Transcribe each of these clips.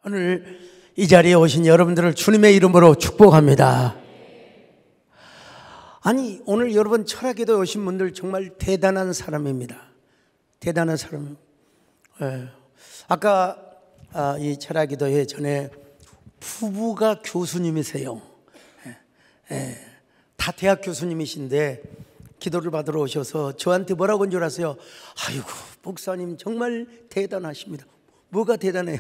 오늘 이 자리에 오신 여러분들을 주님의 이름으로 축복합니다. 아니, 오늘 여러분 철학기도에 오신 분들 정말 대단한 사람입니다. 대단한 사람. 아까 이 철학기도회 전에 부부가 교수님이세요. 다 대학 교수님이신데 기도를 받으러 오셔서 저한테 뭐라고 한 줄 아세요? 아이고, 목사님 정말 대단하십니다. 뭐가 대단해요?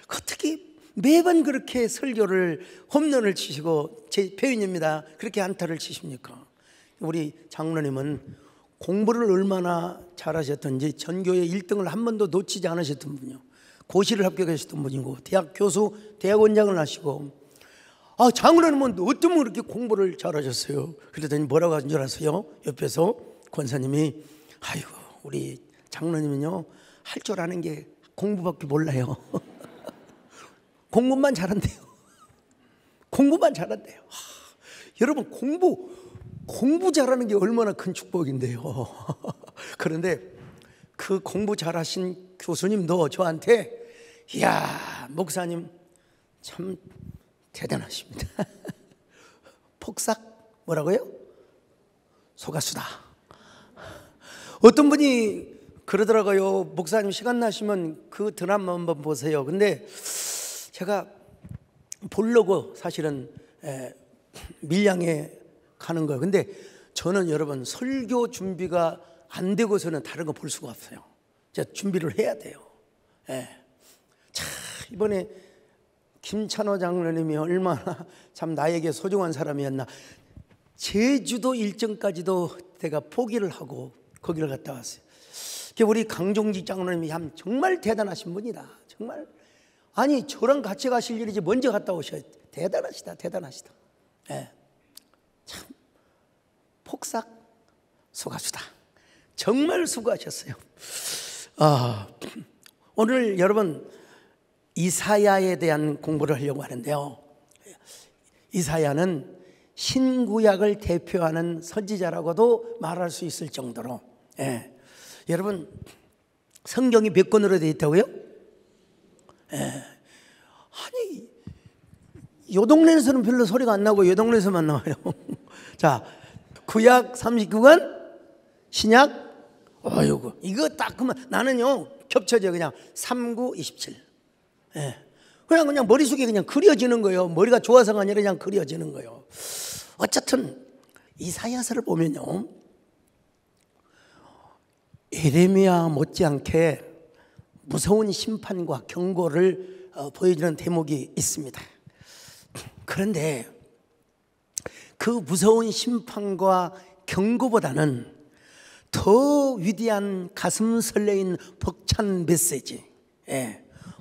어떻게 매번 그렇게 설교를 홈런을 치시고, 제 표현입니다, 그렇게 안타를 치십니까? 우리 장로님은 공부를 얼마나 잘하셨던지 전교에 1등을 한 번도 놓치지 않으셨던 분이요, 고시를 합격하셨던 분이고 대학 교수, 대학원장을 하시고, 장로님은 어쩌면 그렇게 공부를 잘하셨어요? 그랬더니 뭐라고 하신 줄 아세요? 옆에서 권사님이 아이고, 우리 장로님은요 할 줄 아는 게 공부밖에 몰라요. 공부만 잘한대요. 공부만 잘한대요. 여러분, 공부 잘하는 게 얼마나 큰 축복인데요. 그런데 그 공부 잘하신 교수님도 저한테 이야, 목사님 참 대단하십니다. 폭삭 뭐라고요? 속았수다. 어떤 분이 그러더라고요. 목사님 시간 나시면 그 드라마 한번 보세요. 근데 제가 보려고 사실은 밀양에 가는 거예요. 근데 저는 여러분 설교 준비가 안 되고서는 다른 거 볼 수가 없어요. 제가 준비를 해야 돼요. 자, 이번에 김찬호 장로님이 얼마나 참 나에게 소중한 사람이었나. 제주도 일정까지도 제가 포기를 하고 거기를 갔다 왔어요. 우리 강종직 장로님이 참 정말 대단하신 분이다. 정말. 아니, 저랑 같이 가실 일이지 먼저 갔다 오셔야 돼. 대단하시다, 대단하시다. 참 폭삭 수고하시다. 정말 수고하셨어요. 오늘 여러분 이사야에 대한 공부를 하려고 하는데요, 이사야는 신구약을 대표하는 선지자라고도 말할 수 있을 정도로, 여러분 성경이 몇 권으로 되어 있다고요? 아니, 요 동네에서는 별로 소리가 안 나고 요 동네에서만 나와요. 자, 구약 39권, 신약 이거 딱 그만. 나는요 겹쳐져. 그냥 39, 27. 그냥 머릿속에 그냥 그려지는 거예요. 머리가 좋아서가 아니라 그냥 그려지는 거예요. 어쨌든 이사야서를 보면요, 예레미야 못지않게 무서운 심판과 경고를 보여주는 대목이 있습니다. 그런데 그 무서운 심판과 경고보다는 더 위대한 가슴 설레인 벅찬 메시지,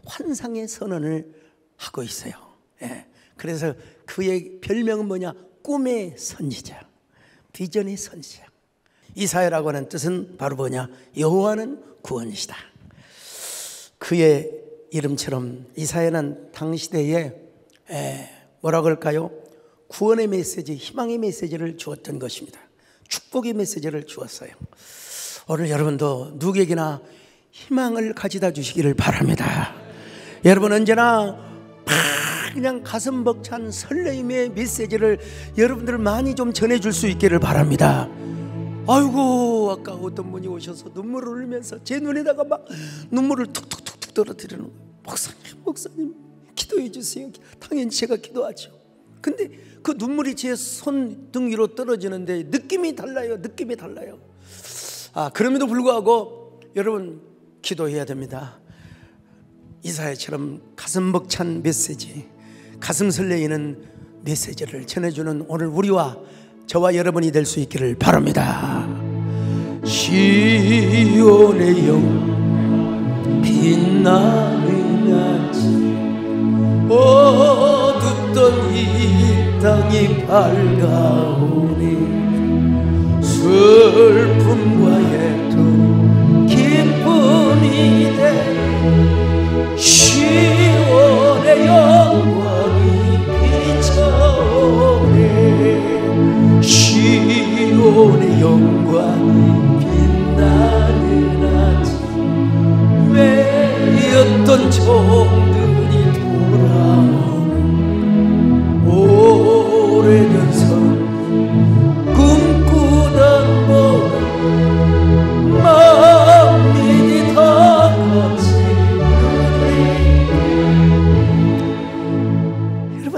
환상의 선언을 하고 있어요. 그래서 그의 별명은 뭐냐? 꿈의 선지자, 비전의 선지자. 이사야라고 하는 뜻은 바로 뭐냐? 여호와는 구원이시다. 그의 이름처럼 이사야는 당시대에 뭐라고 할까요? 구원의 메시지, 희망의 메시지를 주었던 것입니다. 축복의 메시지를 주었어요. 오늘 여러분도 누구에게나 희망을 가져다 주시기를 바랍니다. 여러분 언제나 그냥 가슴 벅찬 설레임의 메시지를 여러분들 많이 좀 전해줄 수 있기를 바랍니다. 아이고, 아까 어떤 분이 오셔서 눈물을 흘리면서 제 눈에다가 막 눈물을 툭툭툭툭 떨어뜨리는 거예요. 목사님 기도해 주세요. 당연히 제가 기도하죠. 근데 그 눈물이 제 손등 위로 떨어지는데 느낌이 달라요. 느낌이 달라요. 그럼에도 불구하고 여러분 기도해야 됩니다. 이사야처럼 가슴 벅찬 메시지, 가슴 설레이는 메시지를 전해주는 오늘 우리와 저와 여러분이 될 수 있기를 바랍니다. 시온의 영 빛나는 아침, 어둡던 이 땅이 밝아오니 슬픔과 애통 기쁨이 돼 시온의 영광 영광이 빛나는 아침 매였던 종들이 돌아오는 오래전 성 꿈꾸던 봄 만민이 다 같이 누리. 여러분,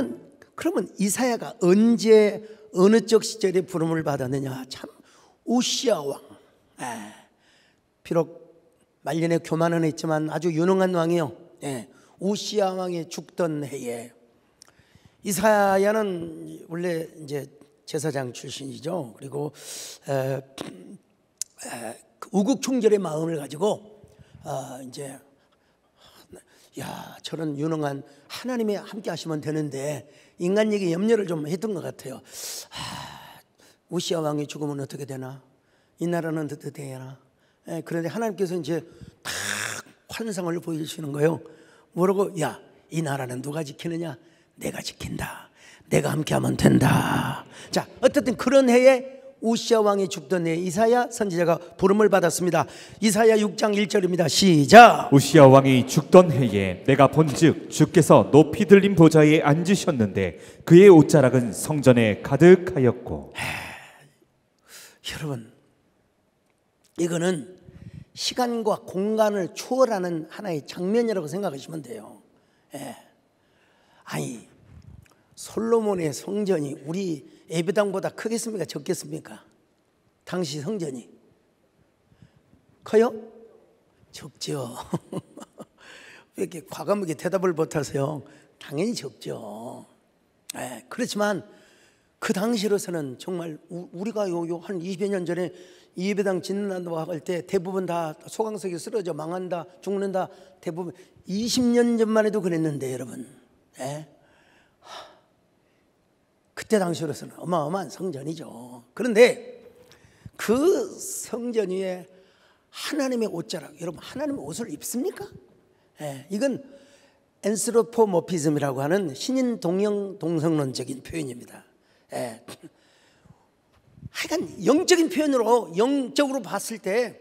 그러면 이사야가 언제 어느 쪽 시절에 부름을 받았느냐? 참 우시아 왕, 비록 말년에 교만은 했지만 아주 유능한 왕이요. 우시아 왕이 죽던 해에 이사야는 원래 이제 제사장 출신이죠. 그리고 우국 충절의 마음을 가지고 이제 저런 유능한 하나님이 함께 하시면 되는데 인간에게 염려를 좀 했던 것 같아요. 우시아 왕이 죽으면 어떻게 되나? 이 나라는 어떻게 되나? 그런데 하나님께서 이제 딱 환상을 보여주시는 거예요. 뭐라고? 이 나라는 누가 지키느냐? 내가 지킨다. 내가 함께하면 된다. 자, 어쨌든 그런 해에 우시아 왕이 죽던 해에 이사야 선지자가 부름을 받았습니다. 이사야 6장 1절입니다. 시작. 우시아 왕이 죽던 해에 내가 본즉 주께서 높이 들린 보좌에 앉으셨는데 그의 옷자락은 성전에 가득하였고. 여러분, 이거는 시간과 공간을 초월하는 하나의 장면이라고 생각하시면 돼요. 아니, 솔로몬의 성전이 우리 예배당보다 크겠습니까? 적겠습니까? 당시 성전이 커요? 적죠. 왜 이렇게 과감하게 대답을 못하세요? 당연히 적죠. 그렇지만 그 당시로서는 정말 우리가 한 20여 년 전에 예배당 짓는다고 할 때 대부분 다 소강석이 쓰러져 망한다, 죽는다, 대부분 20년 전만 해도 그랬는데 여러분, 그때 당시로서는 어마어마한 성전이죠. 그런데 그 성전 위에 하나님의 옷자락, 여러분 하나님의 옷을 입습니까? 이건 앤스로포모피즘이라고 하는 신인 동형 동성론적인 표현입니다. 하여간 영적인 표현으로 영적으로 봤을 때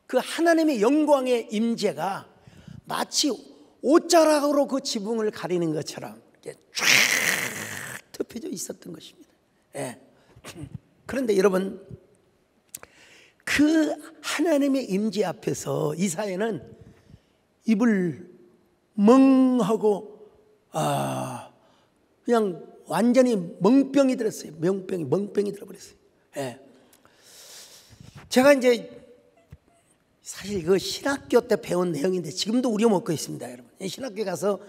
그 하나님의 영광의 임재가 마치 옷자락으로 그 지붕을 가리는 것처럼 이렇게 쫙 덮여져 있었던 것입니다. 그런데 여러분, 그 하나님의 임재 앞에서 이사야는 입을 멍하고 그냥 완전히 멍병이 들었어요. 멍병이 들어버렸어요. 제가 이제 사실 그 신학교 때 배운 내용인데 지금도 우려먹고 있습니다, 여러분. 신학교에 가서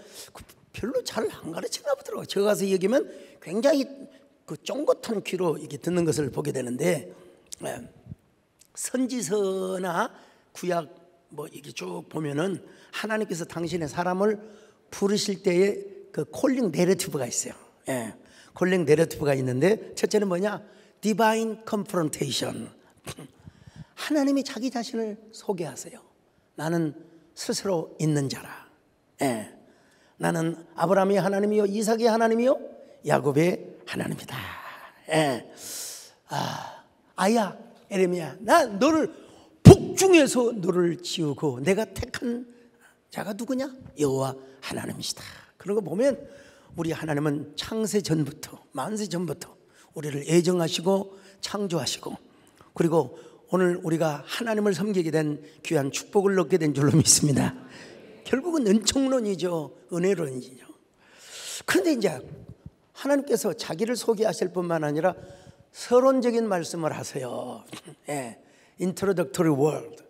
별로 잘 안 가르치나 보더라고요. 제가 가서 얘기하면 굉장히 그 쫑긋한 귀로 이렇게 듣는 것을 보게 되는데, 선지서나 구약 뭐 이렇게 쭉 보면은 하나님께서 당신의 사람을 부르실 때에 그 콜링 내러티브가 있어요. 콜링 내러티브가 있는데 첫째는 뭐냐? Divine Confrontation. 하나님이 자기 자신을 소개하세요. 나는 스스로 있는 자라. 나는 아브라함의 하나님이요, 이삭의 하나님이요, 야곱의 하나님이다. 아야, 에레미야, 나 너를 북중에서 너를 지우고 내가 택한 자가 누구냐? 여호와 하나님이시다. 그런 거 보면 우리 하나님은 창세 전부터, 만세 전부터 우리를 애정하시고 창조하시고, 그리고 오늘 우리가 하나님을 섬기게 된 귀한 축복을 얻게 된 줄로 믿습니다. 결국은 은총론이죠. 은혜론이죠. 그런데 이제 하나님께서 자기를 소개하실 뿐만 아니라 서론적인 말씀을 하세요. Introductory word.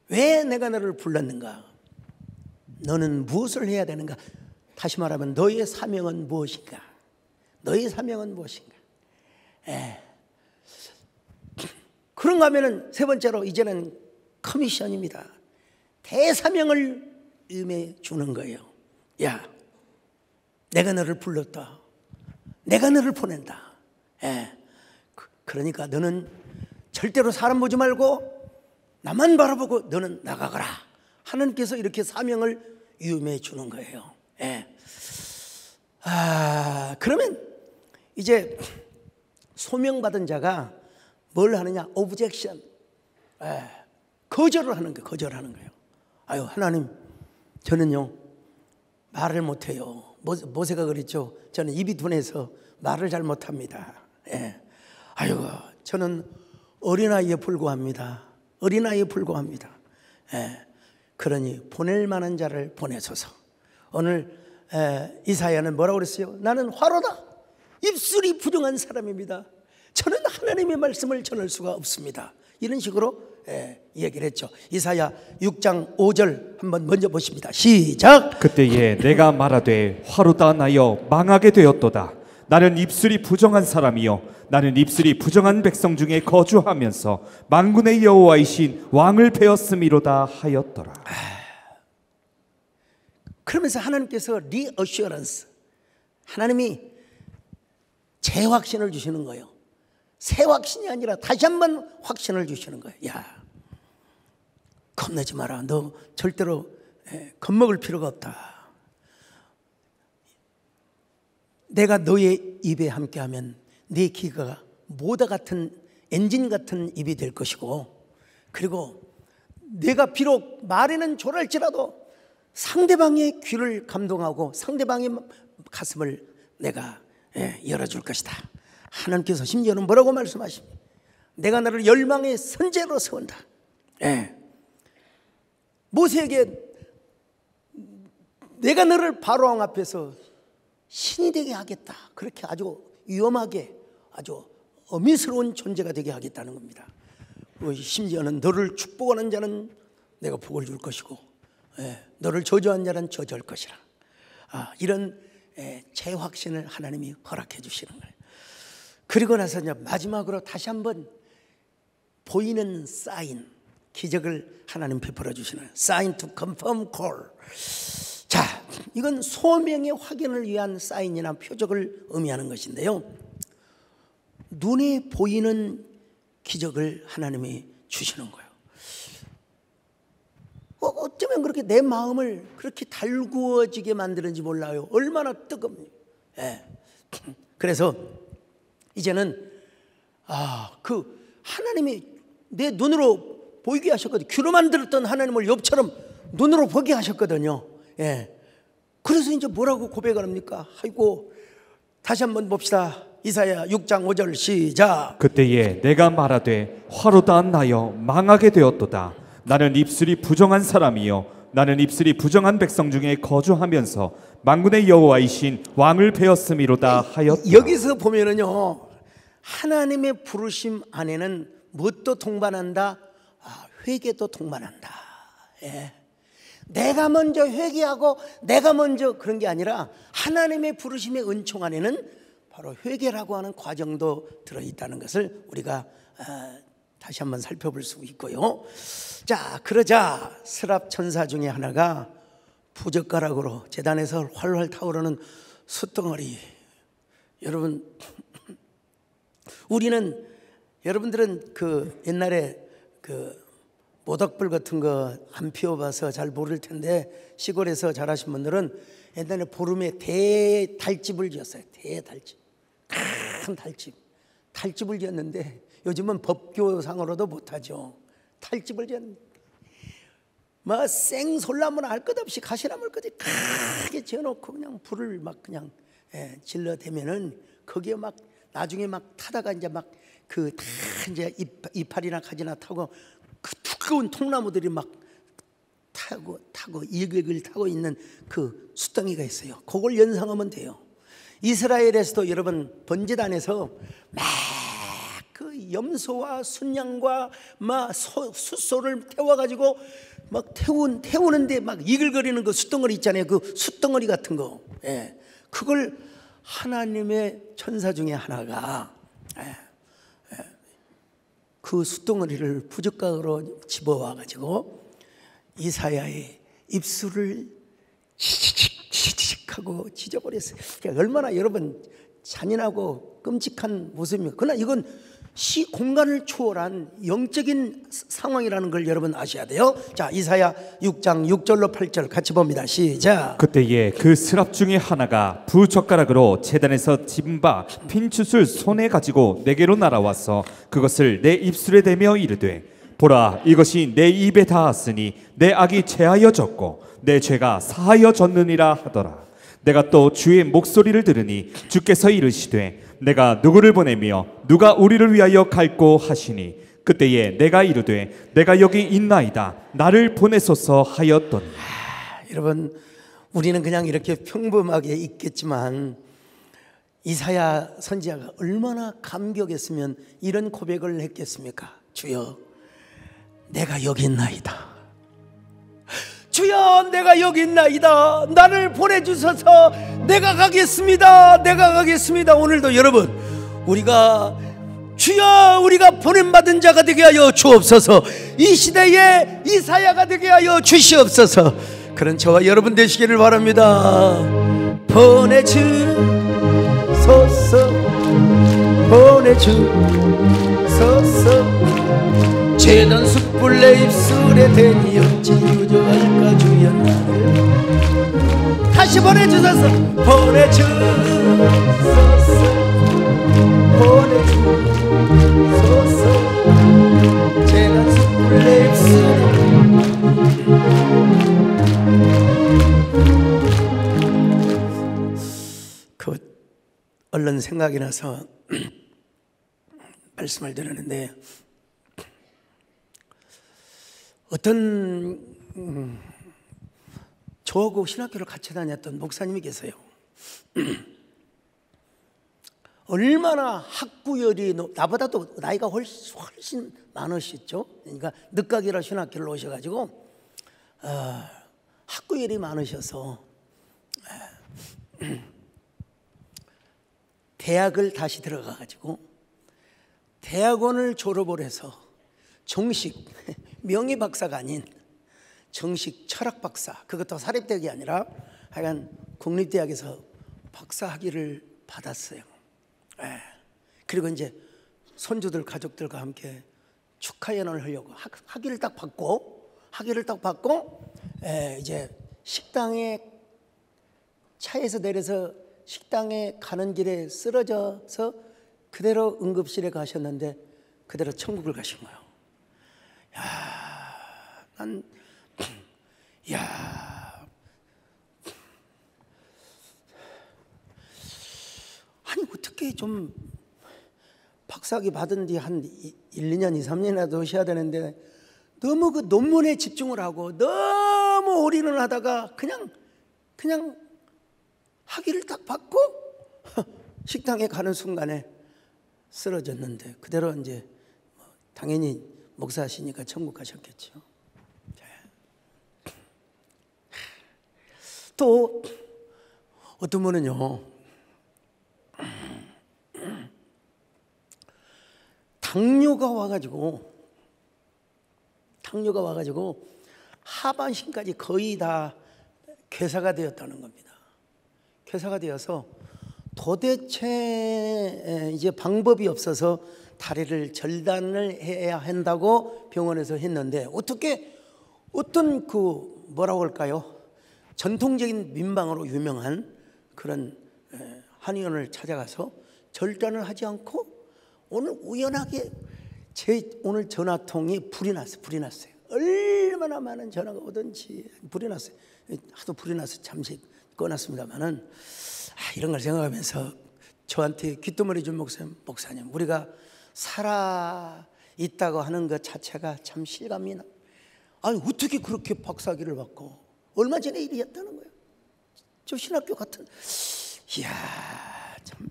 왜 내가 너를 불렀는가? 너는 무엇을 해야 되는가? 다시 말하면 너의 사명은 무엇인가? 너의 사명은 무엇인가? 그런가 하면은 세 번째로 이제는 커미션입니다. 대사명을 임해 주는 거예요. 야, 내가 너를 불렀다. 내가 너를 보낸다. 그러니까 너는 절대로 사람 보지 말고 나만 바라보고 너는 나가거라. 하나님께서 이렇게 사명을 임해 주는 거예요. 그러면 이제 소명받은 자가 뭘 하느냐? 오브젝션. 거절을 하는 거예요. 거절하는 거예요. 아유, 하나님, 저는요 말을 못해요. 모세가 그랬죠. 저는 입이 둔해서 말을 잘 못합니다. 아유, 저는 어린아이에 불과합니다. 어린아이에 불과합니다. 그러니 보낼 만한 자를 보내소서. 오늘 이사야는 뭐라고 그랬어요? 나는 화로다. 입술이 부정한 사람입니다. 저는 하나님의 말씀을 전할 수가 없습니다. 이런 식으로 얘기를 했죠. 이사야 6장 5절 한번 먼저 보십니다. 시작. 그때에 내가 말하되 화로다 나여 망하게 되었도다. 나는 입술이 부정한 사람이요 나는 입술이 부정한 백성 중에 거주하면서 만군의 여호와이신 왕을 베었음이로다 하였더라. 그러면서 하나님께서 리어슈런스, 하나님이 재확신을 주시는 거예요. 새 확신이 아니라 다시 한번 확신을 주시는 거예요. 야, 겁내지 마라. 너 절대로 겁먹을 필요가 없다. 내가 너의 입에 함께하면 네 귀가 모다 같은 엔진 같은 입이 될 것이고, 그리고 내가 비록 말에는 조랄지라도 상대방의 귀를 감동하고 상대방의 가슴을 내가 열어줄 것이다. 하나님께서 심지어는 뭐라고 말씀하십니까? 내가 너를 열망의 선제로 세운다. 모세에게 내가 너를 바로왕 앞에서 신이 되게 하겠다. 그렇게 아주 위험하게 아주 어미스러운 존재가 되게 하겠다는 겁니다. 심지어는 너를 축복하는 자는 내가 복을 줄 것이고 너를 저주한 자는 저주할 것이라. 이런 재확신을 하나님이 허락해 주시는 거예요. 그리고 나서 이제 마지막으로 다시 한번 보이는 사인, 기적을 하나님 베풀어 주시는 사인 to confirm call. 자, 이건 소명의 확인을 위한 사인이나 표적을 의미하는 것인데요. 눈에 보이는 기적을 하나님이 주시는 거예요. 어쩌면 그렇게 내 마음을 그렇게 달구어지게 만드는지 몰라요. 얼마나 뜨겁니. 그래서 이제는 그 하나님이 내 눈으로 보이게 하셨거든요. 귀로 만들었던 하나님을 엽처럼 눈으로 보게 하셨거든요. 그래서 이제 뭐라고 고백을 합니까? 아이고, 다시 한번 봅시다. 이사야 6장 5절 시작. 그때에 내가 말하되 화로다 나여 망하게 되었도다. 나는 입술이 부정한 사람이요 나는 입술이 부정한 백성 중에 거주하면서 만군의 여호와이신 왕을 베었음이로다 하였다. 여기서 보면은요, 하나님의 부르심 안에는 무엇도 동반한다? 회개도 동반한다. 내가 먼저 회개하고 내가 먼저 그런 게 아니라 하나님의 부르심의 은총 안에는 바로 회개라고 하는 과정도 들어있다는 것을 우리가 다시 한번 살펴볼 수 있고요. 자, 그러자 스랍 천사 중에 하나가 부젓가락으로 제단에서 활활 타오르는 숯덩어리. 여러분, 여러분들은 그 옛날에 그 모닥불 같은 거 안 피워봐서 잘 모를 텐데, 시골에서 자라신 분들은 옛날에 보름에 대달집을 지었어요. 대달집, 큰 달집을 지었는데 요즘은 법교상으로도 못하죠. 달집을 지었는데 막 생솔나무나 할 것 없이 가시나무까지 크게 지어놓고 그냥 불을 막 그냥 질러대면은 거기에 막 나중에 막 타다가 이제 막 그 다 이제 이파리나 가지나 타고 그 두꺼운 통나무들이 막 타고 이글이글 타고 있는 그 숯덩이가 있어요. 그걸 연상하면 돼요. 이스라엘에서도 여러분 번제단에서 막 그 염소와 순양과 막 숫소를 태워가지고 막 태우는데 막 이글거리는 그 숯덩어리 있잖아요. 그 숯덩어리 같은 거. 그걸 하나님의 천사 중에 하나가 그 숯덩어리를 부젓가락으로 집어와가지고 이사야의 입술을 치치치치치하고 찢어버렸어요. 얼마나 여러분 잔인하고 끔찍한 모습입니까? 그러나 이건 공간을 초월한 영적인 상황이라는 걸 여러분 아셔야 돼요. 자, 이사야 6장 6절로 8절 같이 봅니다. 시작. 그때에 그 스랍 중에 하나가 부젓가락으로 제단에서 집은 핀추술 손에 가지고 내게로 날아와서 그것을 내 입술에 대며 이르되 보라, 이것이 내 입에 닿았으니 내 악이 제하여졌고 내 죄가 사하여졌느니라 하더라. 내가 또 주의 목소리를 들으니 주께서 이르시되 내가 누구를 보내며 누가 우리를 위하여 갈꼬 하시니 그때에 내가 이르되 내가 여기 있나이다, 나를 보내소서 하였더니. 여러분, 우리는 그냥 이렇게 평범하게 있겠지만 이사야 선지자가 얼마나 감격했으면 이런 고백을 했겠습니까? 주여, 내가 여기 있나이다. 주여, 내가 여기 있나이다. 나를 보내주셔서 내가 가겠습니다. 내가 가겠습니다. 오늘도 여러분, 우리가 주여, 우리가 보냄받은 자가 되게 하여 주옵소서. 이 시대에 이사야가 되게 하여 주시옵소서. 그런 저와 여러분 되시기를 바랍니다. 보내주소서, 보내주소서. 재단 숯불 내 입술에 대니 어찌 유저할까 주여 나를 다시 보내주소서. 보내주소서, 보내주소서. 재단 숯불 내 입술에. 그 얼른 생각이 나서 말씀을 드렸는데, 어떤 저하고 신학교를 같이 다녔던 목사님이 계세요. 얼마나 학구열이 나보다도 나이가 훨씬 많으셨죠. 그러니까 늦가기라 신학교를 오셔가지고 학구열이 많으셔서 대학을 다시 들어가가지고 대학원을 졸업을 해서 정식 명예 박사가 아닌 정식 철학 박사, 그것도 사립대학이 아니라 하여간 국립대학에서 박사 학위를 받았어요. 그리고 이제 손주들 가족들과 함께 축하 연회를 하려고 학위를 딱 받고 이제 식당에 차에서 내려서 식당에 가는 길에 쓰러져서 그대로 응급실에 가셨는데 그대로 천국을 가신 거예요. 아니 어떻게 좀 박사학위 받은 뒤 한 1, 2년, 2, 3년이라도 하셔야 되는데 너무 그 논문에 집중을 하고 너무 올인을 하다가 그냥 학위를 딱 받고 식당에 가는 순간에 쓰러졌는데 그대로 이제 당연히 목사시니까 천국 가셨겠죠. 또 어떤 분은요, 당뇨가 와가지고 하반신까지 거의 다 괴사가 되었다는 겁니다. 괴사가 되어서 도대체 이제 방법이 없어서 다리를 절단을 해야 한다고 병원에서 했는데 어떤 그 뭐라고 할까요? 전통적인 민방으로 유명한 그런 한의원을 찾아가서 절단을 하지 않고 오늘 우연하게 오늘 전화통이 불이 났어요. 얼마나 많은 전화가 오든지 불이 났어요. 하도 불이 나서 잠시 꺼놨습니다만은 이런 걸 생각하면서 저한테 귓도머리 준 목사님, 우리가 살아 있다고 하는 것 자체가 참 실감이 나. 아니 어떻게 그렇게 박사학위를 받고 얼마 전에 일이었다는 거예요. 저 신학교 같은. 이야, 참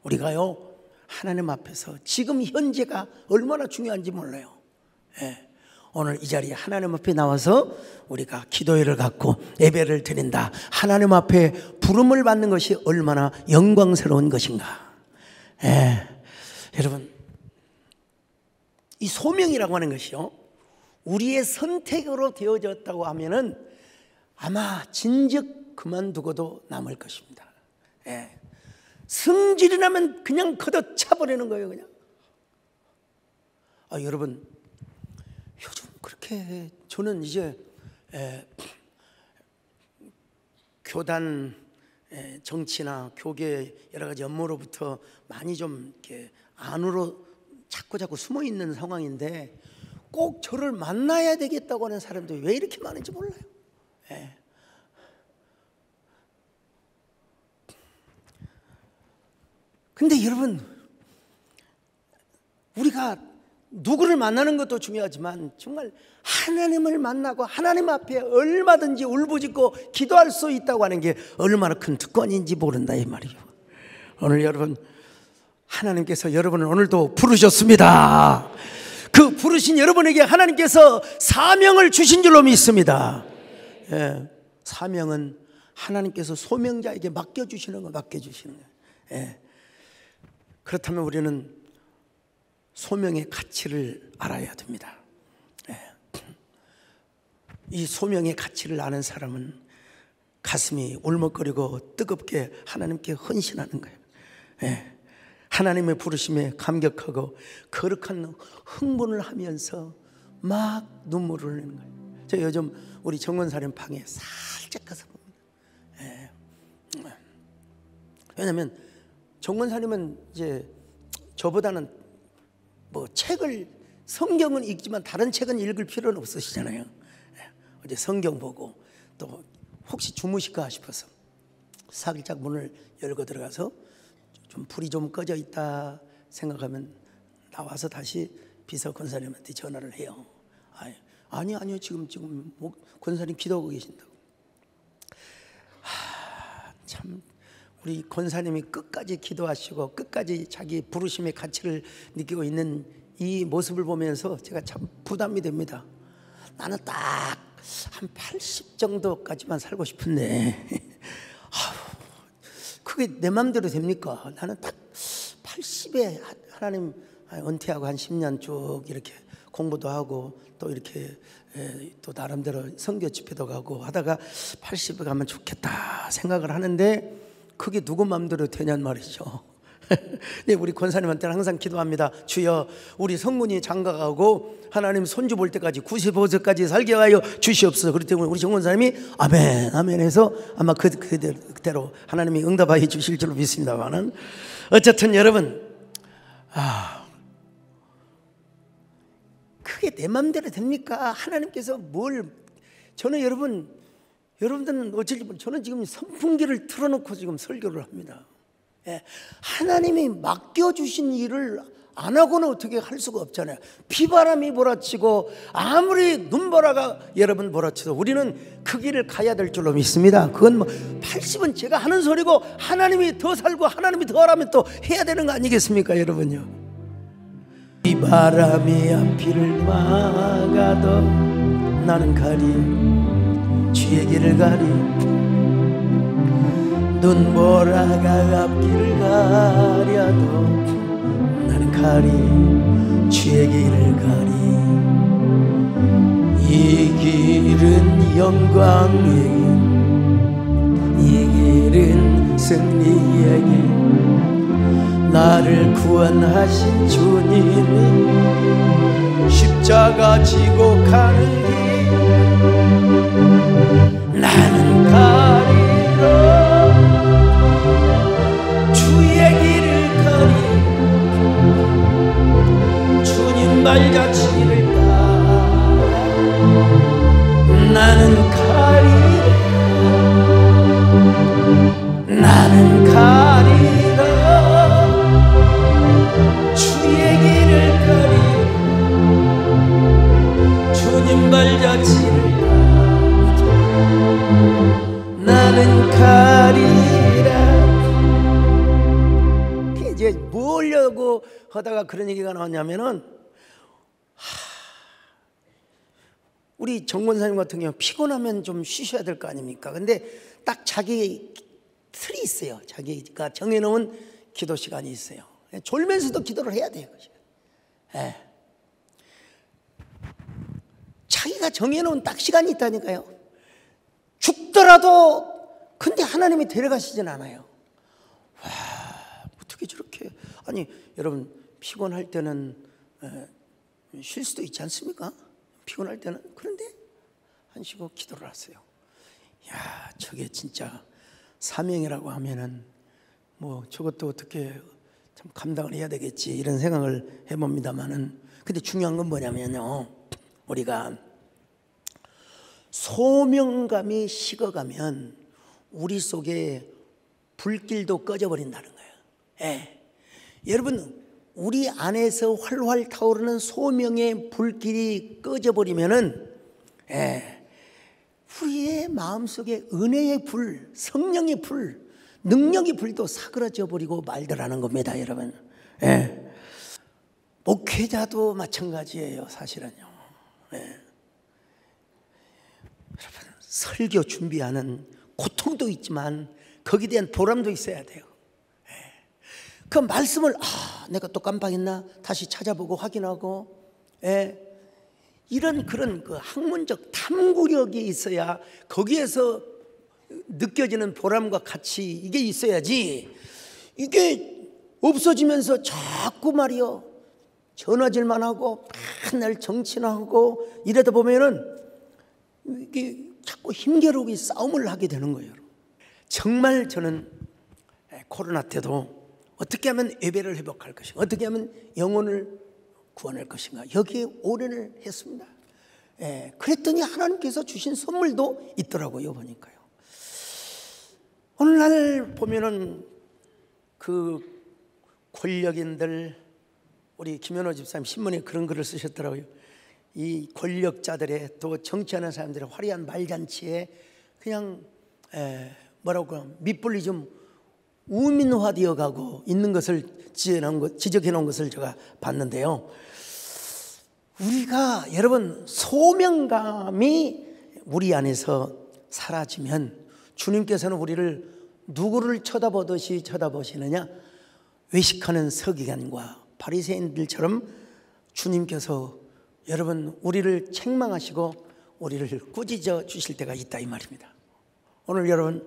우리가요 하나님 앞에서 지금 현재가 얼마나 중요한지 몰라요. 오늘 이 자리에 하나님 앞에 나와서 우리가 기도회를 갖고 예배를 드린다. 하나님 앞에 부름을 받는 것이 얼마나 영광스러운 것인가. 여러분, 이 소명이라고 하는 것이요, 우리의 선택으로 되어졌다고 하면은 아마 진즉 그만두고도 남을 것입니다. 승질이라면 그냥 걷어차버리는 거예요. 그냥 여러분, 요즘 그렇게 저는 이제 교단 정치나 교계 여러 가지 업무로부터 많이 좀 이렇게 안으로 자꾸 숨어 있는 상황인데, 꼭 저를 만나야 되겠다고 하는 사람들이 왜 이렇게 많은지 몰라요. 근데 여러분, 우리가 누구를 만나는 것도 중요하지만 정말 하나님을 만나고 하나님 앞에 얼마든지 울부짖고 기도할 수 있다고 하는 게 얼마나 큰 특권인지 모른다 이 말이에요. 오늘 여러분, 하나님께서 여러분을 오늘도 부르셨습니다. 그 부르신 여러분에게 하나님께서 사명을 주신 줄로 믿습니다. 사명은 하나님께서 소명자에게 맡겨주시는 거, 맡겨주시는 거예요. 그렇다면 우리는 소명의 가치를 알아야 됩니다. 이 소명의 가치를 아는 사람은 가슴이 울먹거리고 뜨겁게 하나님께 헌신하는 거예요. 하나님의 부르심에 감격하고 거룩한 흥분을 하면서 막 눈물을 흘리는 거예요. 저 요즘 우리 정원사님 방에 살짝 가서 봅니다. 왜냐하면 정원사님은 이제 저보다는 뭐 책을, 성경은 읽지만 다른 책은 읽을 필요는 없으시잖아요. 어제 성경 보고 또 혹시 주무실까 싶어서 살짝 문을 열고 들어가서 좀 불이 좀 꺼져 있다 생각하면 나와서 다시 비서 권사님한테 전화를 해요. 아니요 지금 권사님 기도하고 계신다고. 참 우리 권사님이 끝까지 기도하시고 끝까지 자기 부르심의 가치를 느끼고 있는 이 모습을 보면서 제가 참 부담이 됩니다. 나는 딱 한 80 정도까지만 살고 싶은데 그게 내 마음대로 됩니까? 나는 딱 80에 하나님 은퇴하고 한 10년 쭉 이렇게 공부도 하고 또 이렇게 또 나름대로 선교 집회도 가고 하다가 80에 가면 좋겠다 생각을 하는데 그게 누구 마음대로 되냔 말이죠. 네, 우리 권사님한테는 항상 기도합니다. 주여, 우리 성문이 장가가고 하나님 손주 볼 때까지 95세까지 살게 하여 주시옵소서. 그렇기 때문에 우리 정권사님이 아멘 아멘 해서 아마 그대로 하나님이 응답하여 주실 줄로 믿습니다만은, 어쨌든 여러분, 그게 내 마음대로 됩니까? 하나님께서 저는 여러분들은 어쩔지 모르겠지만 저는 지금 선풍기를 틀어놓고 지금 설교를 합니다. 하나님이 맡겨주신 일을 안 하고는 어떻게 할 수가 없잖아요. 비바람이 몰아치고 아무리 눈보라가 여러분 몰아쳐도 우리는 그 길을 가야 될 줄로 믿습니다. 그건 80은 제가 하는 소리고 하나님이 더 살고 하나님이 더 하라면 또 해야 되는 거 아니겠습니까 여러분요. 비바람이 앞길을 막아도 나는 가리, 주의 길을 가리, 눈보라가 앞길을 가려도 나는 가리, 주의 길을 가리. 이 길은 영광의 길, 이 길은 승리의 길, 나를 구원하신 주님이 십자가 지고 가는 길, 나는 가리라. 주의 길을 가리, 주님 발자취를 따라 나는 가리라, 나는 가리라. 주의 길을 가리, 주님 발자취를 따라 나는 가리라. 이제 뭐 하려고 하다가 그런 얘기가 나왔냐면은, 우리 정권사님 같은 경우 피곤하면 좀 쉬셔야 될 거 아닙니까? 근데 딱 자기 틀이 있어요. 자기가 정해놓은 기도 시간이 있어요. 졸면서도 기도를 해야 돼요. 자기가 정해놓은 딱 시간이 있다니까요. 죽더라도 근데 하나님이 데려가시진 않아요. 와, 어떻게 저렇게. 아니 여러분, 피곤할 때는 쉴 수도 있지 않습니까? 피곤할 때는. 그런데 안 쉬고 기도를 하세요. 야, 저게 진짜 사명이라고 하면은 뭐 저것도 어떻게 참 감당을 해야 되겠지 이런 생각을 해봅니다만은, 근데 중요한 건 뭐냐면요, 우리가 소명감이 식어가면 우리 속에 불길도 꺼져버린다는 거예요. 예. 여러분, 우리 안에서 활활 타오르는 소명의 불길이 꺼져버리면은, 우리의 마음속에 은혜의 불, 성령의 불, 능력의 불도 사그라져 버리고 말더라는 겁니다, 여러분. 목회자도 마찬가지예요, 사실은요. 여러분, 설교 준비하는 고통도 있지만 거기에 대한 보람도 있어야 돼요. 그 말씀을 내가 또 깜빡했나 다시 찾아보고 확인하고, 이런 그런 그 학문적 탐구력이 있어야 거기에서 느껴지는 보람과 가치, 이게 있어야지. 이게 없어지면서 자꾸 말이요, 전화질만 하고 맨날 정치하고 이러다 보면은 이게 자꾸 힘겨루기 싸움을 하게 되는 거예요. 정말 저는 코로나 때도 어떻게 하면 예배를 회복할 것인가, 어떻게 하면 영혼을 구원할 것인가, 여기에 올인을 했습니다. 그랬더니 하나님께서 주신 선물도 있더라고요, 보니까요. 오늘날 보면은 그 권력인들, 우리 김현호 집사님 신문에 그런 글을 쓰셨더라고요. 이 권력자들의, 또 정치하는 사람들의 화려한 말잔치에 그냥 뭐라고 밑불리 좀 우민화되어 가고 있는 것을 지적해 놓은 것을 제가 봤는데요. 우리가, 여러분, 소명감이 우리 안에서 사라지면 주님께서는 우리를 누구를 쳐다보듯이 쳐다보시느냐? 외식하는 서기관과 바리새인들처럼 주님께서 여러분 우리를 책망하시고 우리를 꾸짖어 주실 때가 있다, 이 말입니다. 오늘 여러분,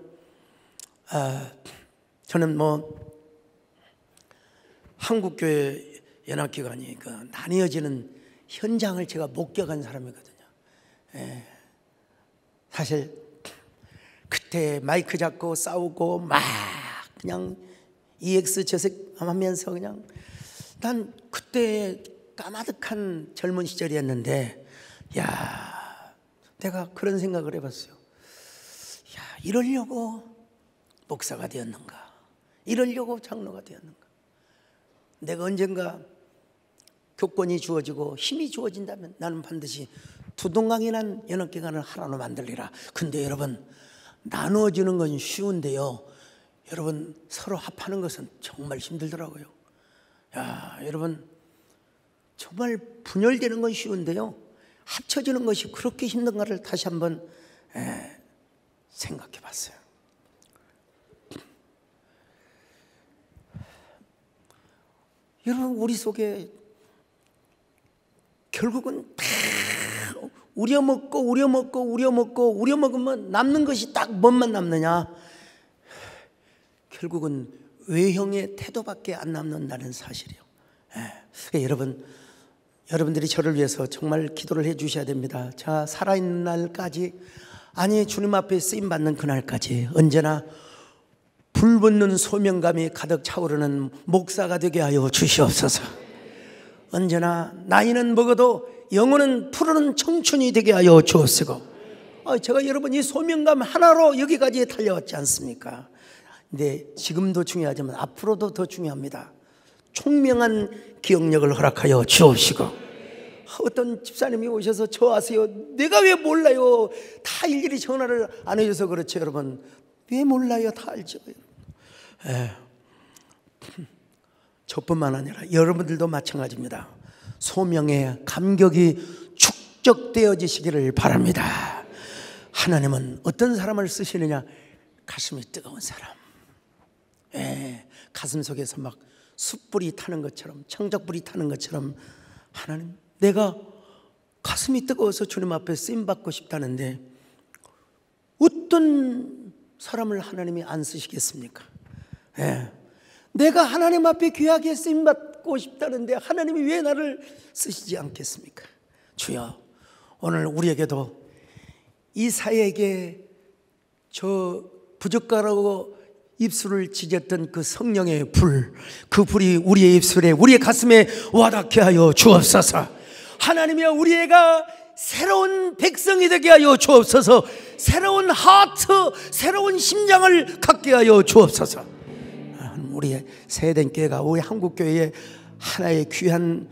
저는 뭐 한국교회 연합기관이 그 나뉘어지는 현장을 제가 목격한 사람이거든요. 사실 그때 마이크 잡고 싸우고 막 그냥 EX 저색하면서 그냥, 난 그때 까마득한 젊은 시절이었는데, 야, 내가 그런 생각을 해봤어요. 야, 이러려고 목사가 되었는가? 이러려고 장로가 되었는가? 내가 언젠가 교권이 주어지고 힘이 주어진다면 나는 반드시 두동강이란 연합기관을 하나로 만들리라. 근데 여러분, 나누어지는 건 쉬운데요, 여러분, 서로 합하는 것은 정말 힘들더라고요. 야, 여러분, 정말 분열되는 건 쉬운데요, 합쳐지는 것이 그렇게 힘든가를 다시 한번 생각해 봤어요. 여러분, 우리 속에 결국은 다 우려먹으면 남는 것이 딱 뭔만 남느냐? 결국은 외형의 태도밖에 안 남는다는 사실이요. 여러분들이 저를 위해서 정말 기도를 해 주셔야 됩니다. 자, 살아있는 날까지, 아니 주님 앞에 쓰임받는 그날까지 언제나 불붙는 소명감이 가득 차오르는 목사가 되게 하여 주시옵소서. 언제나 나이는 먹어도 영혼은 푸르는 청춘이 되게 하여 주옵시고, 제가 여러분 이 소명감 하나로 여기까지 달려왔지 않습니까? 근데 지금도 중요하지만 앞으로도 더 중요합니다. 총명한 기억력을 허락하여 주옵시고, 어떤 집사님이 오셔서 저 아세요? 내가 왜 몰라요? 다 일일이 전화를 안 해줘서 그렇죠, 여러분. 왜 몰라요? 다 알죠. 저뿐만 아니라 여러분들도 마찬가지입니다. 소명의 감격이 축적되어지시기를 바랍니다. 하나님은 어떤 사람을 쓰시느냐? 가슴이 뜨거운 사람, 가슴 속에서 막 숯불이 타는 것처럼, 청적불이 타는 것처럼, 하나님, 내가 가슴이 뜨거워서 주님 앞에 쓰임받고 싶다는데 어떤 사람을 하나님이 안 쓰시겠습니까? 내가 하나님 앞에 귀하게 쓰임받 받고 싶다는데 하나님이 왜 나를 쓰시지 않겠습니까? 주여, 오늘 우리에게도 이사야에게 저 부젓가락으로 입술을 찢었던 그 성령의 불, 그 불이 우리의 입술에, 우리의 가슴에 와닿게 하여 주옵소서. 하나님이여, 우리가 새로운 백성이 되게 하여 주옵소서. 새로운 하트, 새로운 심장을 갖게 하여 주옵소서. 우리의 세대된 교회가 우리 한국교회의 하나의 귀한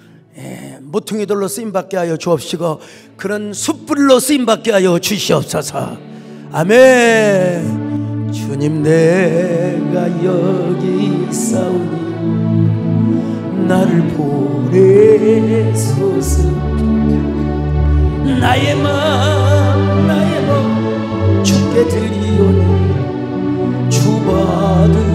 모퉁이돌로 쓰임받게 하여 주옵시고, 그런 숯불로 쓰임받게 하여 주시옵소서. 아멘. 주님, 내가 여기 있사오니 나를 보내소서. 나의 마음 주께 드리오니 주받으옵소서.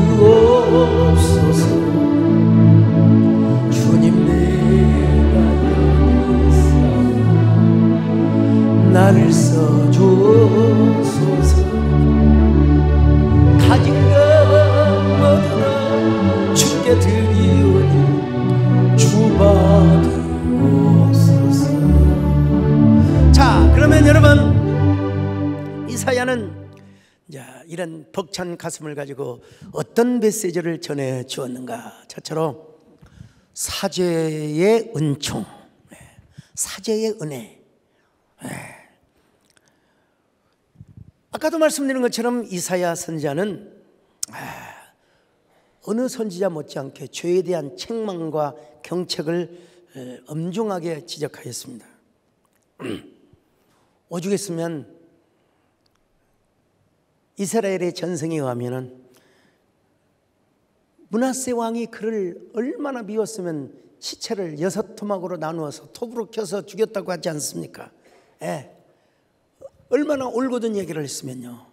주님, 내가 여기 있사오니 나를 써주소서. 가진 것 모두나 주께 드리오니 주받으옵소서. 자, 그러면 여러분, 이사야는 이런 벅찬 가슴을 가지고 어떤 메시지를 전해 주었는가? 저처럼 사죄의 은총, 사죄의 은혜. 아까도 말씀드린 것처럼 이사야 선지자는 어느 선지자 못지않게 죄에 대한 책망과 경책을 엄중하게 지적하였습니다. 오죽했으면 이스라엘의 전승에 의하면 므낫세 왕이 그를 얼마나 미웠으면 시체를 6토막으로 나누어서 톱으로 켜서 죽였다고 하지 않습니까? 얼마나 올곧은 얘기를 했으면요.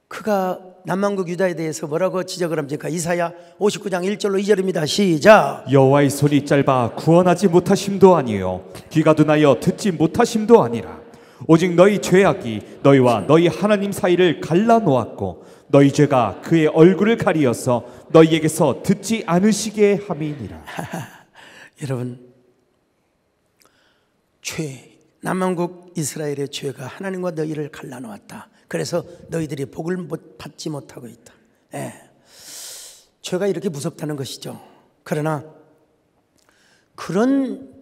그가 남왕국 유다에 대해서 뭐라고 지적을 합니까? 이사야 59장 1절로 2절입니다. 시작. 여호와의 손이 짧아 구원하지 못하심도 아니요 귀가 둔하여 듣지 못하심도 아니라 오직 너희 죄악이 너희와 너희 하나님 사이를 갈라놓았고 너희 죄가 그의 얼굴을 가리어서 너희에게서 듣지 않으시게 함이니라. 여러분, 남왕국 이스라엘의 죄가 하나님과 너희를 갈라놓았다. 그래서 너희들이 복을 받지 못하고 있다. 죄가 이렇게 무섭다는 것이죠. 그러나 그런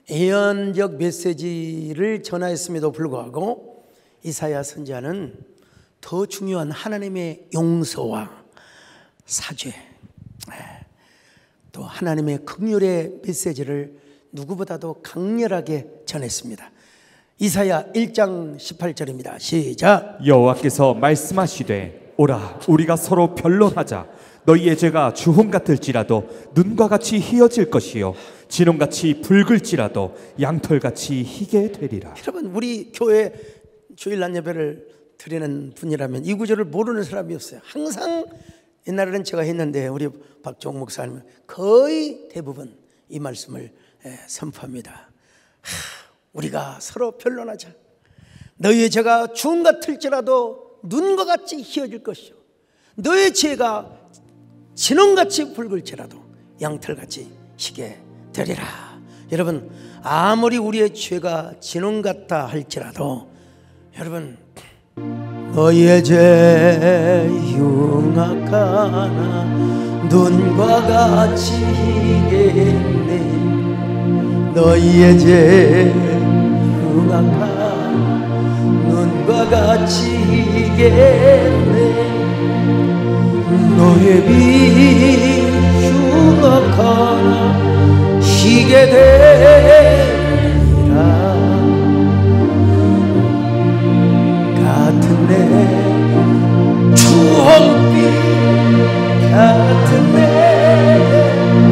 예언적 메시지를 전하였음에도 불구하고 이사야 선지자는 더 중요한 하나님의 용서와 사죄, 또 하나님의 긍휼의 메시지를 누구보다도 강렬하게 전했습니다. 이사야 1장 18절입니다. 시작. 여호와께서 말씀하시되 오라 우리가 서로 변론하자. 너희의 죄가 주홍 같을지라도 눈과 같이 희어질 것이요 진홍같이 붉을지라도 양털같이 희게 되리라. 여러분, 우리 교회 주일날 예배를 드리는 분이라면 이 구절을 모르는 사람이 없어요. 항상 옛날에는 제가 했는데 우리 박종 목사님은 거의 대부분 이 말씀을 선포합니다. 우리가 서로 변론하자. 너희의 죄가 주홍 같을지라도 눈과 같이 희어질 것이요 너의 죄가 진홍같이 붉을지라도 양털같이 희게 되리라. 여러분, 아무리 우리의 죄가 진홍 같다 할지라도 여러분, 너희의 죄 흉악하나 눈과 같이 희겠네. 너희의 죄 흉악하나 눈과 같이 희겠네. 너의 비 흉악하나 희게 되리라. 같은 내 주홍빛 같은 내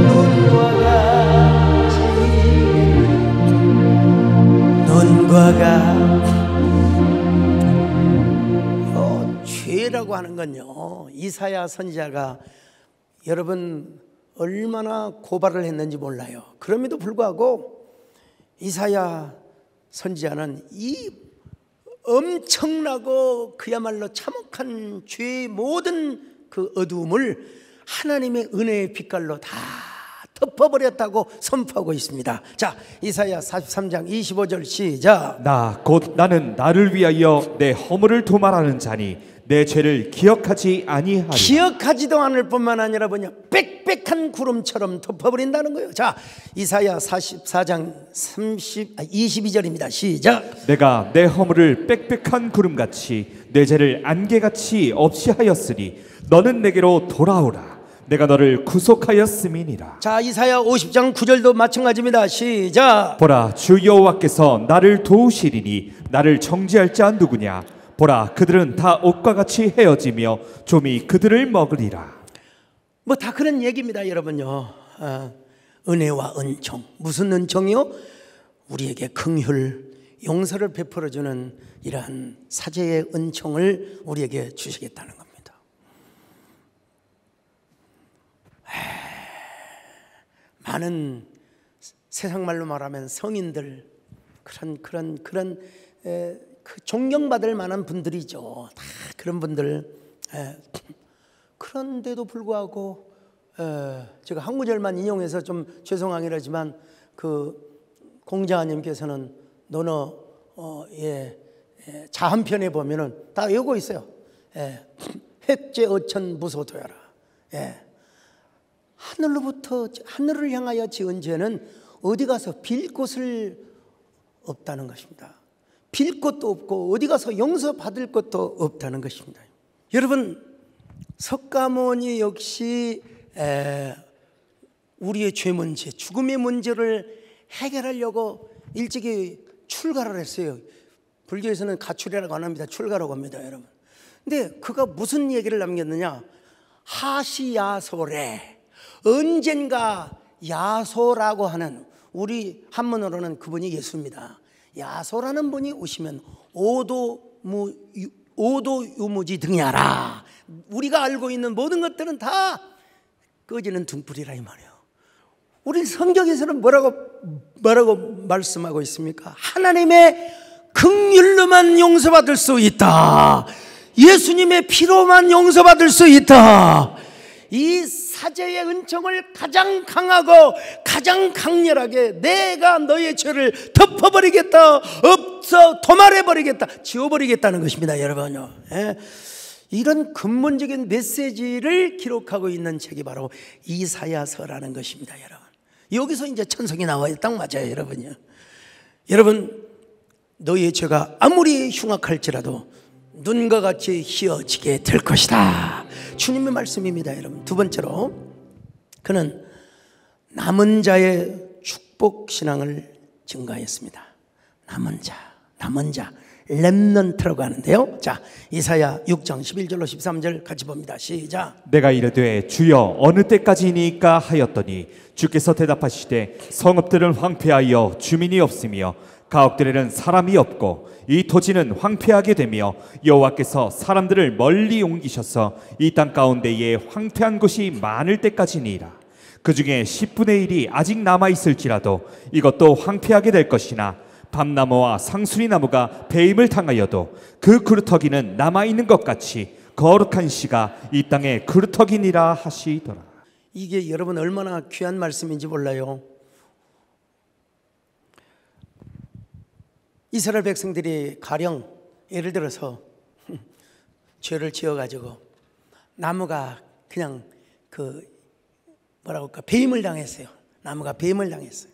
눈과 같이 눈과 같이. 죄라고 하는 건요, 이사야 선지자가 여러분 얼마나 고발을 했는지 몰라요. 그럼에도 불구하고 이사야 선지자는 이 엄청나고 그야말로 참혹한 죄의 모든 그 어두움을 하나님의 은혜의 빛깔로 다 덮어버렸다고 선포하고 있습니다. 자, 이사야 43장 25절 시작. 나 곧 나는 나를 위하여 내 허물을 도말하는 자니 내 죄를 기억하지 아니하리라. 기억하지도 않을 뿐만 아니라 뭐냐, 빽빽한 구름처럼 덮어버린다는 거예요. 자, 이사야 44장 22절입니다. 시작. 내가 내 허물을 빽빽한 구름같이 내 죄를 안개같이 없이 하였으니 너는 내게로 돌아오라. 내가 너를 구속하였음이니라. 자, 이사야 50장 9절도 마찬가지입니다. 시작. 보라, 주 여호와께서 나를 도우시리니 나를 정죄할 자 누구냐. 보라, 그들은 다 옷과 같이 헤어지며 좀이 그들을 먹으리라. 뭐 다 그런 얘기입니다, 여러분요. 은혜와 은총. 무슨 은총이요? 우리에게 긍휼, 용서를 베풀어주는 이러한 사죄의 은총을 우리에게 주시겠다는 겁니다. 많은 세상 말로 말하면 성인들, 그런 그 존경받을 만한 분들이죠. 다 그런 분들. 그런데도 불구하고 제가 한 구절만 인용해서 좀 죄송하긴 그 공자님께서는 자 한편에 보면은 다 외우고 있어요. 획제 어천 무소도야라. 하늘을 향하여 지은 죄는 어디 가서 빌 곳을 없다는 것입니다. 빌 것도 없고 어디 가서 용서받을 것도 없다는 것입니다. 여러분, 석가모니 역시 우리의 죄 문제, 죽음의 문제를 해결하려고 일찍이 출가를 했어요. 불교에서는 가출이라고 안 합니다. 출가라고 합니다, 여러분. 근데 그가 무슨 얘기를 남겼느냐? 하시야소래. 언젠가 야소라고 하는, 우리 한문으로는 그분이 예수입니다. 야소라는 분이 오시면 오도유무지 등야라. 우리가 알고 있는 모든 것들은 다 꺼지는 등불이라 이 말이에요. 우리 성경에서는 뭐라고 말씀하고 있습니까? 하나님의 긍휼로만 용서받을 수 있다. 예수님의 피로만 용서받을 수 있다. 이 사죄의 은총을 가장 강하고 가장 강렬하게 내가 너의 죄를 덮어버리겠다, 도말해버리겠다, 지워버리겠다는 것입니다, 여러분요. 이런 근본적인 메시지를 기록하고 있는 책이 바로 이사야서라는 것입니다, 여러분. 여기서 이제 천성이 나와요. 딱 맞아요, 여러분요. 여러분, 너의 죄가 아무리 흉악할지라도 눈과 같이 희어지게 될 것이다. 주님의 말씀입니다, 여러분. 두 번째로, 그는 남은 자의 축복 신앙을 증가했습니다. 남은 자, 렘넌트라고 하는데요. 자, 이사야 6장 11절로 13절 같이 봅니다. 시작. 내가 이르되 주여 어느 때까지니까 하였더니 주께서 대답하시되 성읍들은 황폐하여 주민이 없으며 가옥들에는 사람이 없고 이 토지는 황폐하게 되며 여호와께서 사람들을 멀리 옮기셔서 이 땅 가운데에 황폐한 곳이 많을 때까지니라. 그 중에 10분의 1이 아직 남아있을지라도 이것도 황폐하게 될 것이나 밤나무와 상수리나무가 배임을 당하여도 그 그루터기는 남아있는 것 같이 거룩한 씨가 이 땅에 그루터기니라 하시더라. 이게 여러분 얼마나 귀한 말씀인지 몰라요. 이스라엘 백성들이 가령 예를 들어서 죄를 지어가지고 나무가 그냥 배임을 당했어요. 나무가 배임을 당했어요.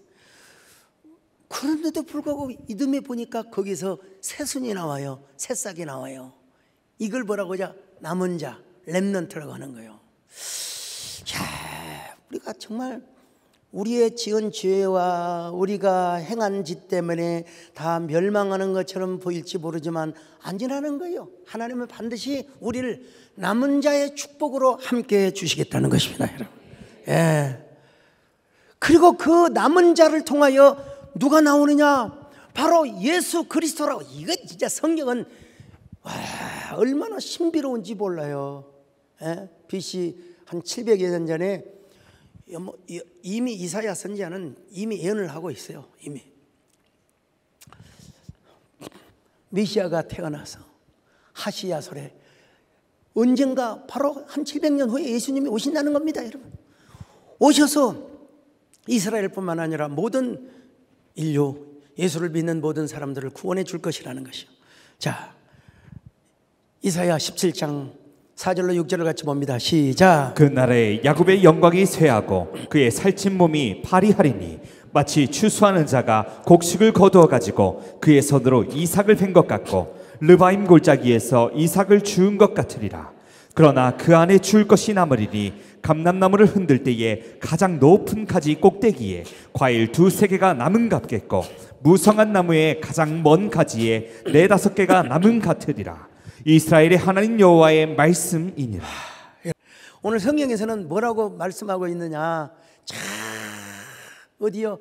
그런데도 불구하고 이듬해 보니까 거기서 새순이 나와요. 새싹이 나와요. 이걸 뭐라고 하자? 남은 자, 렘넌트라고 하는 거예요. 우리가 정말 우리의 지은 죄와 우리가 행한 짓 때문에 다 멸망하는 것처럼 보일지 모르지만 아니라는 거예요. 하나님은 반드시 우리를 남은 자의 축복으로 함께 주시겠다는 것입니다, 여러분. 그리고 그 남은 자를 통하여 누가 나오느냐? 바로 예수 그리스도라고. 이거 진짜 성경은 얼마나 신비로운지 몰라요. BC 한 700여 년 전에 이미 이사야 선지자는 이미 예언을 하고 있어요. 이미 메시아가 태어나서 하시야소래 언젠가 바로 한 700년 후에 예수님이 오신다는 겁니다, 여러분. 오셔서 이스라엘뿐만 아니라 모든 인류, 예수를 믿는 모든 사람들을 구원해 줄 것이라는 것이요. 자, 이사야 17장 4절로 6절을 같이 봅니다. 시작. 그날에 야곱의 영광이 쇠하고 그의 살찐 몸이 파리하리니 마치 추수하는 자가 곡식을 거두어 가지고 그의 손으로 이삭을 팬 것 같고 르바임 골짜기에서 이삭을 주운 것 같으리라. 그러나 그 안에 주울 것이 남으리니 감람나무를 흔들 때에 가장 높은 가지 꼭대기에 과일 2-3개가 남은 같겠고 무성한 나무의 가장 먼 가지에 4-5개가 남은 같으리라. 이스라엘의 하나님 여호와의 말씀이니라. 오늘 성경에서는 뭐라고 말씀하고 있느냐? 자, 어디요?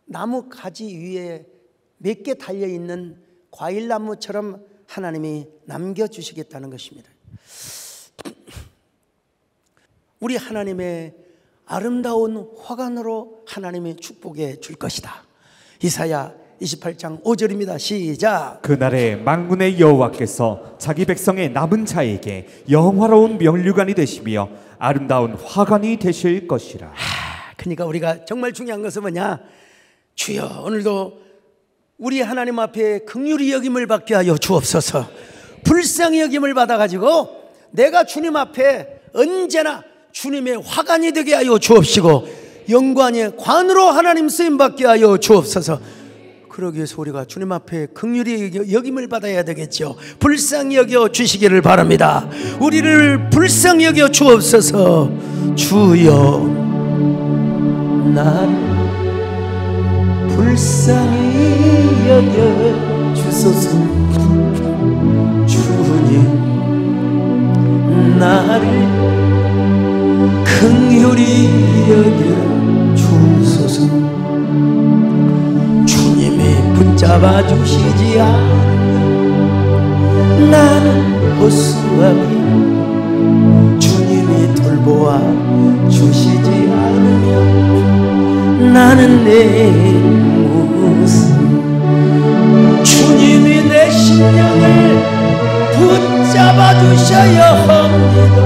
나무 가지 위에 몇 개 달려 있는 과일나무처럼 하나님이 남겨주시겠다는 것입니다. 우리 하나님의 아름다운 화관으로 하나님이 축복해 줄 것이다. 이사야 28장 5절입니다. 시작. 그날에 만군의 여호와께서 자기 백성의 남은 자에게 영화로운 면류관이 되시며 아름다운 화관이 되실 것이라. 그러니까 우리가 정말 중요한 것은 뭐냐? 주여, 오늘도 우리 하나님 앞에 긍휼히 여김을 받게 하여 주옵소서. 불쌍히 여김을 받아가지고 내가 주님 앞에 언제나 주님의 화관이 되게 하여 주옵시고 영광의 관으로 하나님 쓰임받게 하여 주옵소서. 그러기 위해서 우리가 주님 앞에 긍휼히 여김을 받아야 되겠죠. 불쌍히 여겨 주시기를 바랍니다. 우리를 불쌍히 여겨 주옵소서. 주여, 나를 불쌍히 여겨 주소서. 주님, 나를 긍휼히 여겨 주소서. 주님이 붙잡아 주시지 않으면 나는 허수아비, 주님이 돌보아 주시지 않으면 나는 내 모습, 주님이 내 심령을 붙잡아 주셔야 합니다.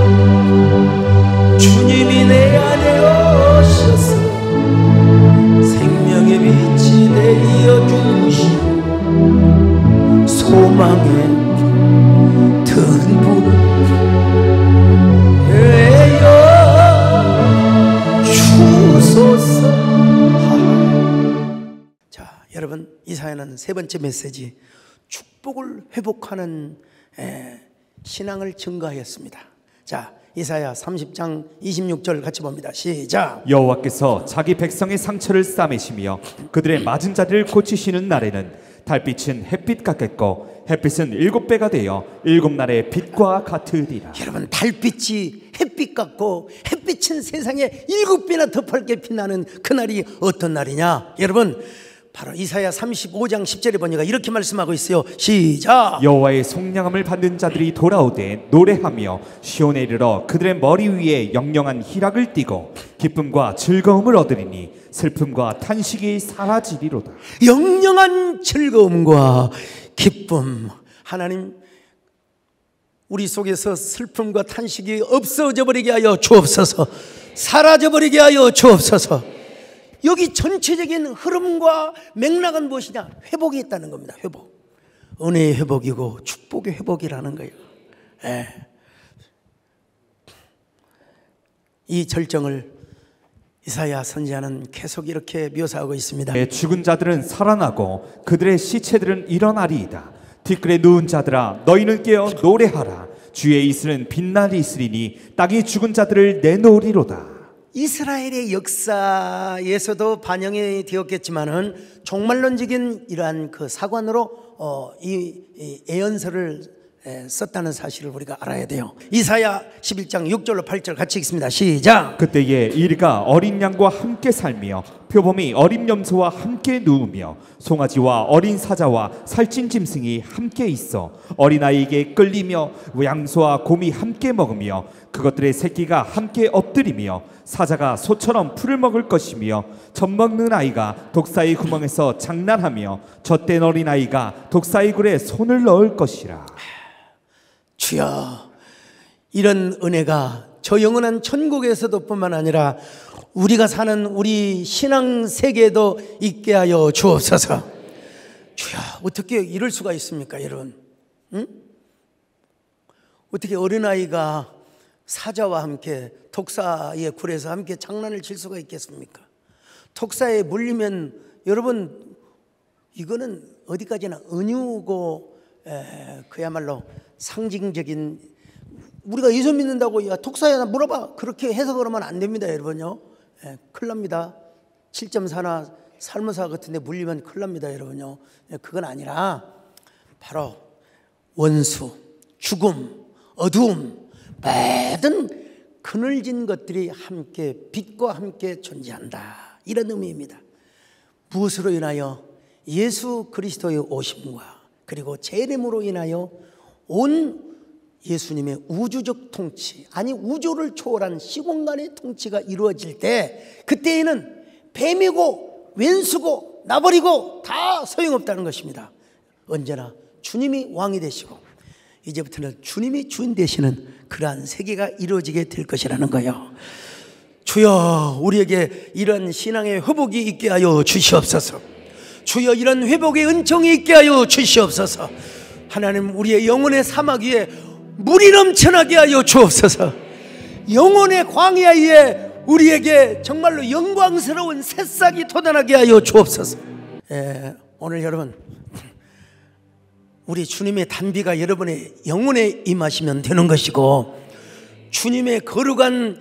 주님이 내 안에 오셔서 생명의 빛이 되어 주시고 소망의 등불을 되어 주소서. 자, 여러분, 이사야는 세 번째 메시지, 축복을 회복하는 신앙을 증거하였습니다. 자, 이사야 30장 26절 같이 봅니다. 시작. 여호와께서 자기 백성의 상처를 싸매시며 그들의 맞은 자리를 고치시는 날에는 달빛은 햇빛 같겠고 햇빛은 7배가 되어 7날의 빛과 같으리라. 여러분, 달빛이 햇빛 같고 햇빛은 세상에 7배나 더 밝게 빛나는 그날이 어떤 날이냐? 여러분, 바로 이사야 35장 10절에 보니까 이렇게 말씀하고 있어요. 시작. 여호와의 속량함을 받는 자들이 돌아오되 노래하며 시온에 이르러 그들의 머리 위에 영영한 희락을 띠고 기쁨과 즐거움을 얻으리니 슬픔과 탄식이 사라지리로다. 영영한 즐거움과 기쁨. 하나님, 우리 속에서 슬픔과 탄식이 없어져 버리게 하여 주옵소서. 사라져 버리게 하여 주옵소서. 여기 전체적인 흐름과 맥락은 무엇이냐? 회복이 있다는 겁니다. 회복. 은혜의 회복이고 축복의 회복이라는 거예요. 이 절정을 이사야 선지자는 계속 이렇게 묘사하고 있습니다. 죽은 자들은 살아나고 그들의 시체들은 일어나리이다. 뒤끝에 누운 자들아, 너희는 깨어 노래하라. 주의 이슬은 빛날이 있으리니 땅이 죽은 자들을 내놓으리로다. 이스라엘의 역사에서도 반영이 되었겠지만은 종말론적인 이러한 그 사관으로 이 예언서를 썼다는 사실을 우리가 알아야 돼요. 이사야 11장 6절로 8절 같이 읽습니다. 시작. 그때에 이리가 어린 양과 함께 살며 표범이 어린 염소와 함께 누우며 송아지와 어린 사자와 살찐 짐승이 함께 있어 어린아이에게 끌리며 양소와 곰이 함께 먹으며 그것들의 새끼가 함께 엎드리며 사자가 소처럼 풀을 먹을 것이며 젖먹는 아이가 독사의 구멍에서 장난하며 젖된 어린아이가 독사의 굴에 손을 넣을 것이라. 주여, 이런 은혜가 저 영원한 천국에서도 뿐만 아니라 우리가 사는 우리 신앙 세계에도 있게 하여 주옵소서. 주여, 어떻게 이럴 수가 있습니까, 여러분? 응? 어떻게 어린아이가 사자와 함께 독사의 굴에서 함께 장난을 칠 수가 있겠습니까? 독사에 물리면 여러분, 이거는 어디까지나 은유고 그야말로 상징적인, 우리가 예수 믿는다고 야 독사야 물어봐 그렇게 해석을 하면 안 됩니다, 여러분요. 큰일 납니다. 7.4나 살모사 같은 데 물리면 큰일 납니다, 여러분요. 그건 아니라 바로 원수, 죽음, 어두움, 모든 그늘진 것들이 함께 빛과 함께 존재한다, 이런 의미입니다. 무엇으로 인하여? 예수 그리스도의 오심과 그리고 재림으로 인하여 온 예수님의 우주적 통치, 아니 우주를 초월한 시공간의 통치가 이루어질 때, 그때에는 뱀이고 왼수고 나버리고 다 소용없다는 것입니다. 언제나 주님이 왕이 되시고 이제부터는 주님이 주인 되시는 그러한 세계가 이루어지게 될 것이라는 거예요. 주여, 우리에게 이런 신앙의 회복이 있게 하여 주시옵소서. 주여, 이런 회복의 은총이 있게 하여 주시옵소서. 하나님, 우리의 영혼의 사막 위에 물이 넘쳐나게 하여 주옵소서. 영혼의 광야에 우리에게 정말로 영광스러운 새싹이 돋아나게 하여 주옵소서. 오늘 여러분, 우리 주님의 단비가 여러분의 영혼에 임하시면 되는 것이고, 주님의 거룩한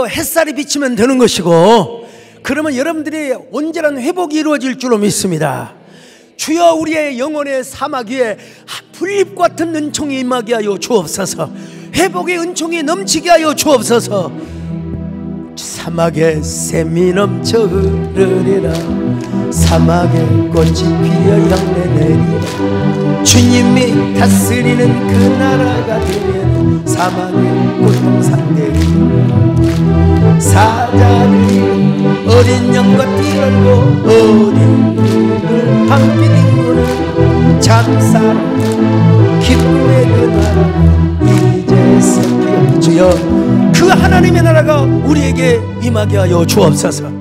햇살이 비치면 되는 것이고, 그러면 여러분들이 온전한 회복이 이루어질 줄로 믿습니다. 주여, 우리의 영혼의 사막 위에 풀잎 같은 은총이 임하게 하여 주옵소서. 회복의 은총이 넘치게 하여 주옵소서. 사막에 샘이 넘쳐 흐르리라. 사막에 꽃이 피어 향내 내리라. 주님이 다스리는 그 나라가 되면 사막에 고통산되리라. 사자들이 어린 양과 띠걸고 어린이를 함께 뒹구는 잠사랑 기쁨의 그 나라 이제 새피어. 주여, 그 하나님의 나라가 우리에게 임하게 하여 주옵소서.